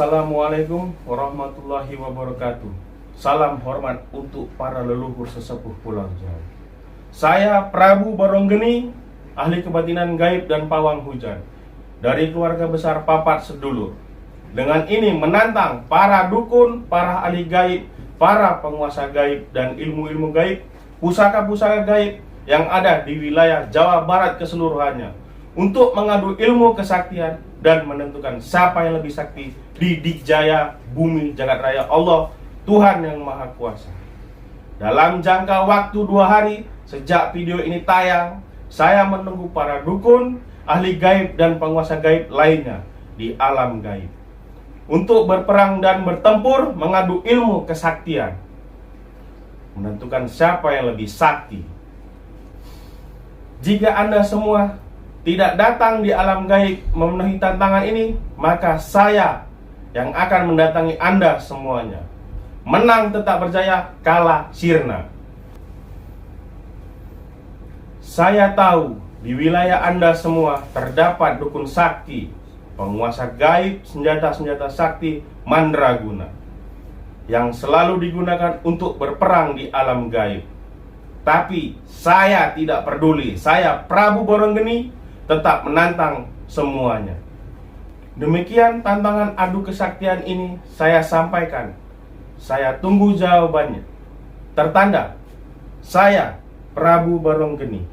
Assalamualaikum warahmatullahi wabarakatuh. Salam hormat untuk para leluhur sesepuh Pulau Jawa. Saya Prabu Baronggeni, ahli kebatinan gaib dan pawang hujan dari keluarga besar Papat Sedulur. Dengan ini menantang para dukun, para ahli gaib, para penguasa gaib dan ilmu-ilmu gaib, pusaka-pusaka gaib yang ada di wilayah Jawa Barat keseluruhannya untuk mengadu ilmu kesaktian dan menentukan siapa yang lebih sakti di Dikjaya bumi jagat raya Allah Tuhan yang Maha Kuasa. Dalam jangka waktu 2 hari sejak video ini tayang, saya menunggu para dukun, ahli gaib dan penguasa gaib lainnya di alam gaib untuk berperang dan bertempur mengadu ilmu kesaktian, menentukan siapa yang lebih sakti. Jika Anda semua tidak datang di alam gaib memenuhi tantangan ini, maka saya yang akan mendatangi Anda semuanya. Menang tetap berjaya, kalah sirna. Saya tahu di wilayah Anda semua terdapat dukun sakti, penguasa gaib, senjata-senjata sakti mandraguna yang selalu digunakan untuk berperang di alam gaib. Tapi saya tidak peduli. Saya Prabu Baronggeni tetap menantang semuanya. Demikian tantangan adu kesaktian ini saya sampaikan. Saya tunggu jawabannya. Tertanda, saya Prabu Baronggeni.